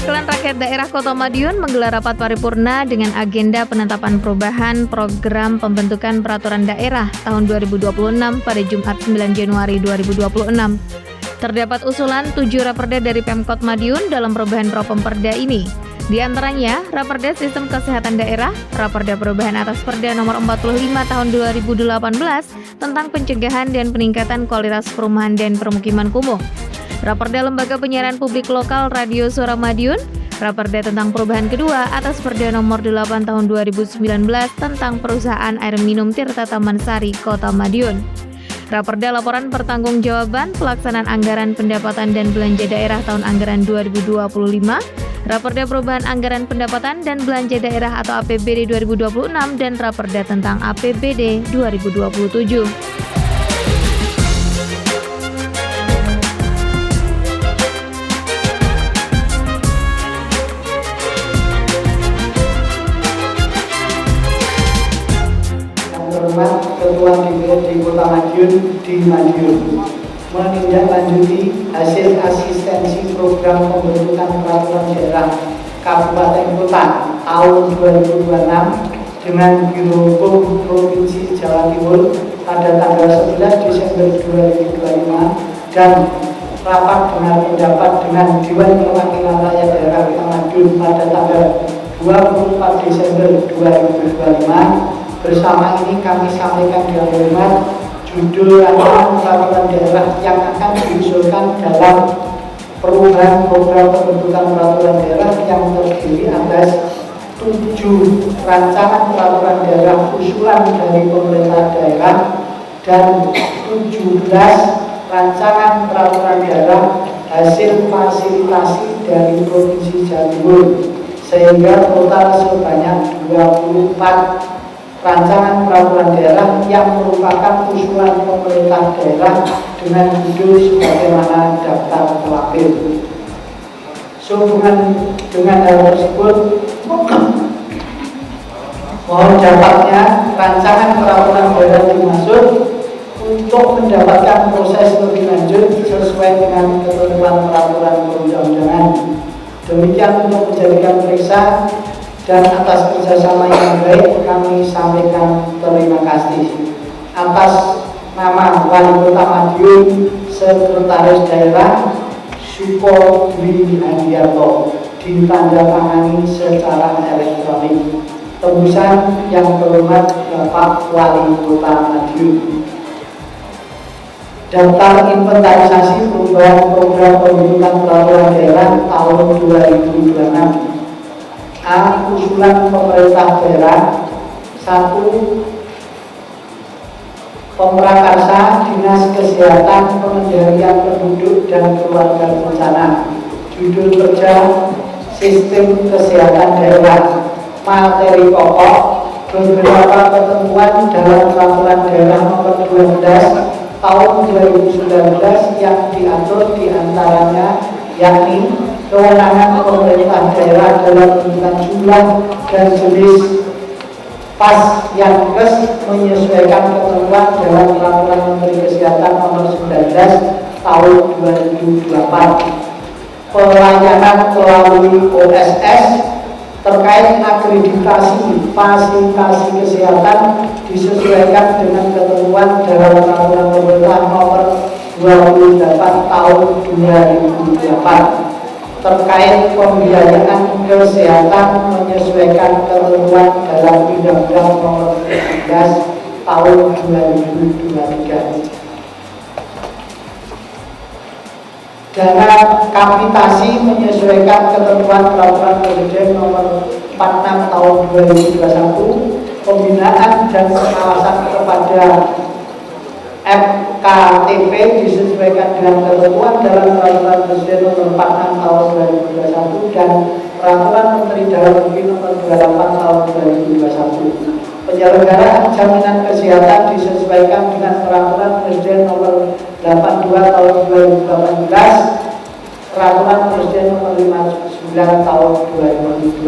Perwakilan Rakyat Daerah Kota Madiun menggelar rapat paripurna dengan agenda penetapan perubahan program pembentukan peraturan daerah tahun 2026 pada Jumat 9 Januari 2026. Terdapat usulan 7 raperda dari Pemkot Madiun dalam perubahan Propemperda ini. Di antaranya, Raperda Sistem Kesehatan Daerah, Raperda Perubahan atas Perda Nomor 45 Tahun 2018 tentang pencegahan dan peningkatan kualitas perumahan dan permukiman kumuh, Raperda Lembaga Penyiaran Publik Lokal Radio Suara Madiun, Raperda tentang perubahan kedua atas Perda Nomor 8 Tahun 2019 tentang Perusahaan Air Minum Tirta Taman Sari Kota Madiun, Raperda Laporan Pertanggungjawaban Pelaksanaan Anggaran Pendapatan dan Belanja Daerah Tahun Anggaran 2025, Raperda Perubahan Anggaran Pendapatan dan Belanja Daerah atau APBD 2026, dan Raperda tentang APBD 2027. Ketua DPRD Kota Madiun di Madiun menindaklanjuti hasil asistensi program pembentukan peraturan daerah Kabupaten Kota tahun 2026 dengan Biro Hukum Provinsi Jawa Timur pada tanggal 11 Desember 2025 dan rapat dengar pendapat dengan Dewan Perwakilan Rakyat Daerah Kota Madiun pada tanggal 24 Desember 2025. Bersama ini kami sampaikan dengan hormat judul rancangan peraturan daerah yang akan diusulkan dalam perubahan program pembentukan peraturan daerah yang terdiri atas 7 rancangan peraturan daerah usulan dari pemerintah daerah dan 17 rancangan peraturan daerah hasil fasilitasi dari Provinsi Jawa Timur, sehingga total sebanyak 24 rancangan peraturan daerah yang merupakan usulan pemerintah daerah dengan judul sebagaimana daftar terlapir. Sehubungan dengan hal tersebut, mohon dapatnya rancangan peraturan daerah dimaksud untuk mendapatkan proses lebih lanjut sesuai dengan ketentuan peraturan perundang-undangan. Demikian untuk menjadikan periksa. Dan atas kerjasama yang baik kami sampaikan terima kasih. Atas nama Wali Kota Madiun, Sekretaris Daerah Suko Dwi Handiarto, ditandatangani secara elektronik. Tembusan yang terhormat Bapak Wali Kota Madiun. Daftar inventarisasi perubahan program pembentukan peraturan daerah tahun 2026. A. Usulan pemerintah daerah. 1. Pemrakarsa Dinas Kesehatan Pengendalian Penduduk dan Keluarga Berencana. Judul kerja Sistem Kesehatan Daerah. Materi pokok beberapa ketentuan dalam peraturan daerah nomor 12 tahun 2019 yang diatur diantaranya yakni kewenangan pemerintah daerah dalam menentukan jumlah dan jenis Pasyankes menyesuaikan ketentuan dalam peraturan Menteri Kesehatan nomor 19 tahun 2024. Pelayanan melalui OSS terkait akreditasi fasilitasi kesehatan disesuaikan dengan ketentuan dalam peraturan pemerintah nomor 28 tahun 2024. Terkait pembiayaan kesehatan menyesuaikan ketentuan dalam Undang-Undang Nomor 17 Tahun 2023. Dana kapitasi menyesuaikan ketentuan Peraturan Presiden Nomor 46 Tahun 2021. Pembinaan dan pengawasan kepada FKTP disesuaikan dengan ketentuan dalam Peraturan Presiden Nomor 46 Tahun 2021 dan Peraturan Menteri Dalam Negeri Nomor 28 Tahun 2021. Penyelenggaraan jaminan kesehatan disesuaikan dengan Peraturan Presiden Nomor 82 Tahun 2018, Peraturan Presiden Nomor 59 Tahun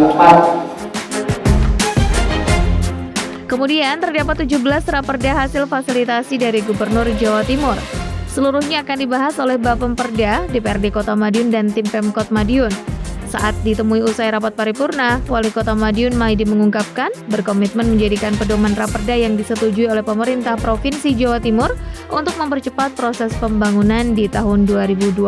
2024. Kemudian terdapat 17 raperda hasil fasilitasi dari Gubernur Jawa Timur. Seluruhnya akan dibahas oleh Bapemperda, DPRD Kota Madiun, dan tim Pemkot Madiun. 1. Saat ditemui usai rapat paripurna, Wali Kota Madiun Maidi mengungkapkan berkomitmen menjadikan pedoman raperda yang disetujui oleh pemerintah Provinsi Jawa Timur untuk mempercepat proses pembangunan di tahun 2026.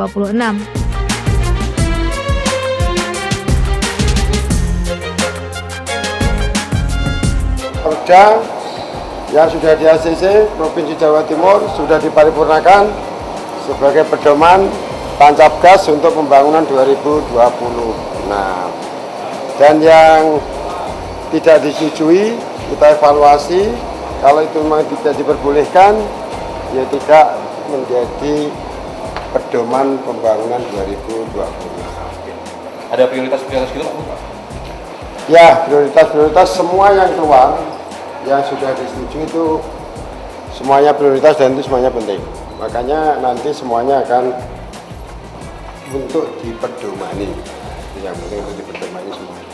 Perda yang sudah di ACC Provinsi Jawa Timur sudah diparipurnakan sebagai pedoman tancap gas untuk pembangunan 2026. Dan yang tidak disetujui kita evaluasi, kalau itu memang tidak diperbolehkan ya tidak menjadi pedoman pembangunan 2020. Ada prioritas-prioritas gitu Pak? Ya, prioritas-prioritas semua yang keluar yang sudah disetujui itu semuanya prioritas dan itu semuanya penting. Makanya nanti semuanya akan untuk dipedomani. Yang penting untuk dipedomani semuanya.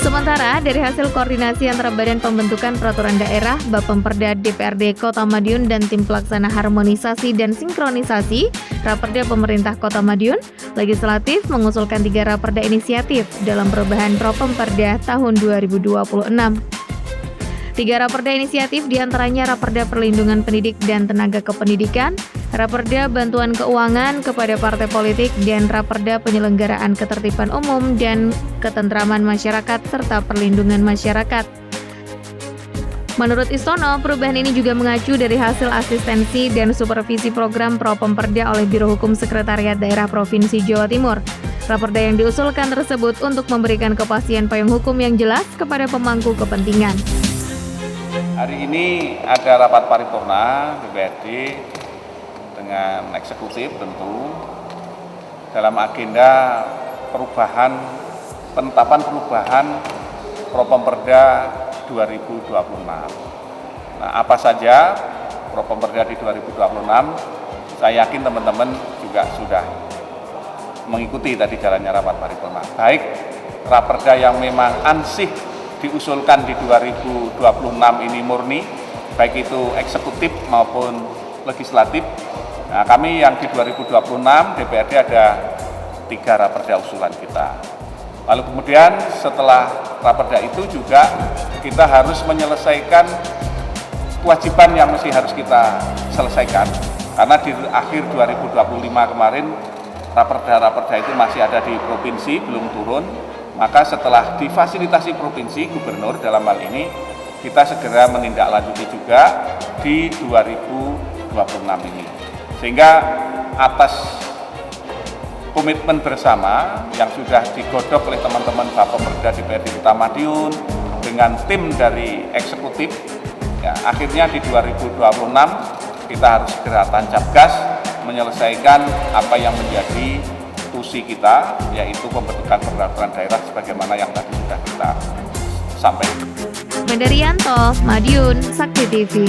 Sementara dari hasil koordinasi antara Badan Pembentukan Peraturan Daerah, Bapemperda DPRD Kota Madiun dan Tim Pelaksana Harmonisasi dan Sinkronisasi Raperda Pemerintah Kota Madiun, Legislatif mengusulkan 3 raperda inisiatif dalam perubahan Propemperda tahun 2026. 3 raperda inisiatif diantaranya Raperda Perlindungan Pendidik dan Tenaga Kependidikan, Raperda Bantuan Keuangan kepada Partai Politik, dan Raperda Penyelenggaraan Ketertiban Umum dan Ketentraman Masyarakat serta Perlindungan Masyarakat. Menurut Istono, perubahan ini juga mengacu dari hasil asistensi dan supervisi program Propemperda oleh Biro Hukum Sekretariat Daerah Provinsi Jawa Timur. Raperda yang diusulkan tersebut untuk memberikan kepastian payung hukum yang jelas kepada pemangku kepentingan. Hari ini ada rapat paripurna DPRD dengan eksekutif tentu dalam agenda penetapan perubahan Propemperda 2026. Nah, apa saja Propemperda di 2026? Saya yakin teman-teman juga sudah mengikuti tadi jalannya rapat paripurna. Baik raperda yang memang ansih diusulkan di 2026 ini murni, baik itu eksekutif maupun legislatif. Nah, kami yang di 2026 DPRD ada 3 raperda usulan kita. Lalu kemudian setelah raperda itu juga kita harus menyelesaikan kewajiban yang harus kita selesaikan. Karena di akhir 2025 kemarin raperda-raperda itu masih ada di provinsi, belum turun. Maka setelah difasilitasi provinsi, gubernur dalam hal ini, kita segera menindaklanjuti juga di 2026 ini. Sehingga atas komitmen bersama yang sudah digodok oleh teman-teman Bapemperda DPRD Kota Madiun dengan tim dari eksekutif, ya, akhirnya di 2026 kita harus segera tancap gas menyelesaikan apa yang menjadi tusi kita, yaitu pembentukan peraturan daerah sebagaimana yang tadi sudah kita sampaikan. Mendarianto, Madiun, Sakti TV.